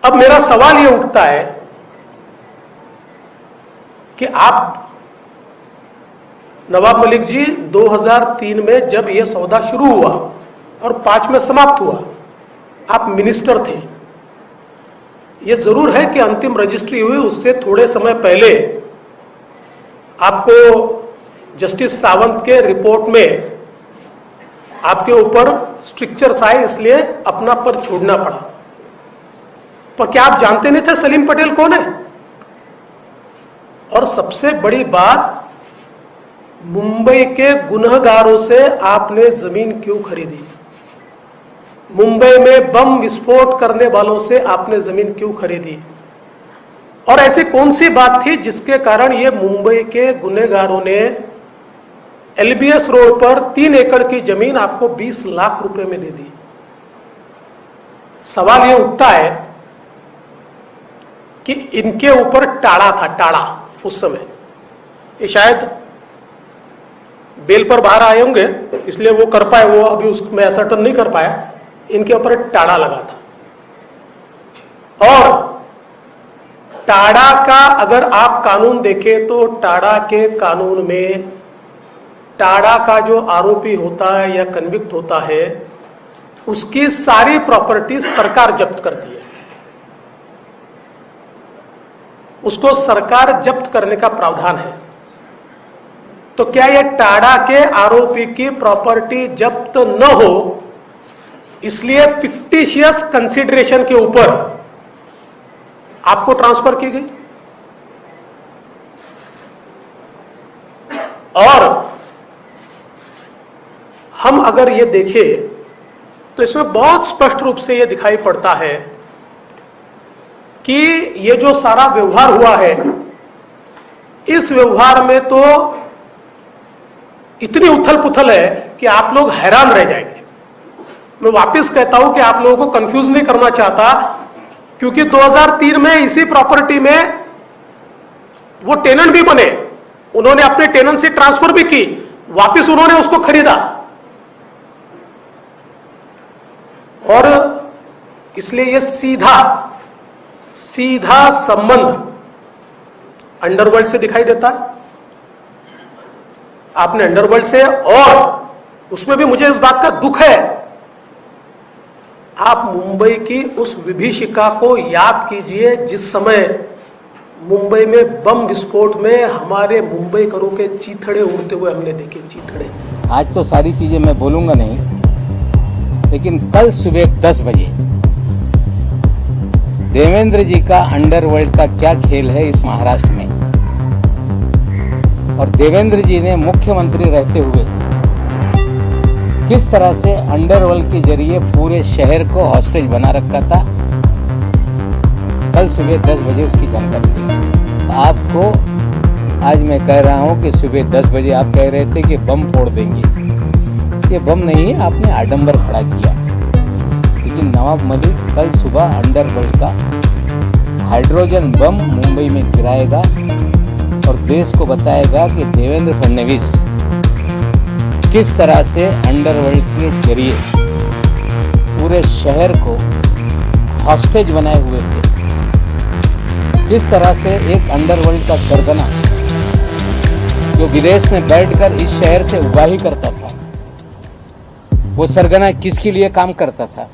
अब मेरा सवाल यह उठता है कि आप नवाब मलिक जी 2003 में जब यह सौदा शुरू हुआ और 5 में समाप्त हुआ, आप मिनिस्टर थे। यह जरूर है कि अंतिम रजिस्ट्री हुई उससे थोड़े समय पहले आपको जस्टिस सावंत के रिपोर्ट में आपके ऊपर स्ट्रिक्चर्स आए, इसलिए अपना पद छोड़ना पड़ा। पर क्या आप जानते नहीं थे सलीम पटेल कौन है? और सबसे बड़ी बात, मुंबई के गुनहगारों से आपने जमीन क्यों खरीदी? मुंबई में बम विस्फोट करने वालों से आपने जमीन क्यों खरीदी? और ऐसी कौन सी बात थी जिसके कारण ये मुंबई के गुनहगारों ने एलबीएस रोड पर 3 एकड़ की जमीन आपको 20 लाख रुपए में दे दी? सवाल यह उठता है कि इनके ऊपर टाड़ा था, टाड़ा उस समय। ये शायद बेल पर बाहर आए होंगे इसलिए वो कर पाए, वो अभी उसमें असर्टन नहीं कर पाया। इनके ऊपर टाड़ा लगा था। और टाड़ा का अगर आप कानून देखें तो टाड़ा के कानून में टाड़ा का जो आरोपी होता है या कन्विक्ट होता है उसकी सारी प्रॉपर्टी सरकार जब्त करती है। उसको सरकार जब्त करने का प्रावधान है। तो क्या यह टाड़ा के आरोपी की प्रॉपर्टी जब्त न हो इसलिए फिक्टिशियस कंसिडरेशन के ऊपर आपको ट्रांसफर की गई? और हम अगर ये देखें तो इसमें बहुत स्पष्ट रूप से यह दिखाई पड़ता है कि ये जो सारा व्यवहार हुआ है, इस व्यवहार में तो इतनी उथल पुथल है कि आप लोग हैरान रह जाएंगे। मैं वापस कहता हूं कि आप लोगों को कंफ्यूज नहीं करना चाहता, क्योंकि 2003 में इसी प्रॉपर्टी में वो टेनेंट भी बने, उन्होंने अपने टेनेंसी ट्रांसफर भी की, वापस उन्होंने उसको खरीदा। और इसलिए ये सीधा संबंध अंडरवर्ल्ड से दिखाई देता है। आपने अंडरवर्ल्ड से, और उसमें भी मुझे इस बात का दुख है, आप मुंबई की उस विभीषिका को याद कीजिए जिस समय मुंबई में बम विस्फोट में हमारे मुंबईकरों के चीथड़े उड़ते हुए हमने देखे। चीथड़े। आज तो सारी चीजें मैं बोलूंगा नहीं, लेकिन कल सुबह 10 बजे देवेंद्र जी का अंडरवर्ल्ड का क्या खेल है इस महाराष्ट्र में, और देवेंद्र जी ने मुख्यमंत्री रहते हुए किस तरह से अंडरवर्ल्ड के जरिए पूरे शहर को हॉस्टेज बना रखा था, कल सुबह 10 बजे उसकी जानकारी दी। आपको आज मैं कह रहा हूं कि सुबह 10 बजे आप कह रहे थे कि बम फोड़ देंगे। ये बम नहीं है, आपने आडंबर खड़ा किया। लेकिन नवाब मलिक कल सुबह अंडरवर्ल्ड का हाइड्रोजन बम मुंबई में गिराएगा और देश को बताएगा कि देवेंद्र फडणवीस किस तरह से अंडरवर्ल्ड के जरिए पूरे शहर को हॉस्टेज बनाए हुए थे। किस तरह से एक अंडरवर्ल्ड का सरगना जो विदेश में बैठकर इस शहर से उगाही करता था, वो सरगना किसके लिए काम करता था।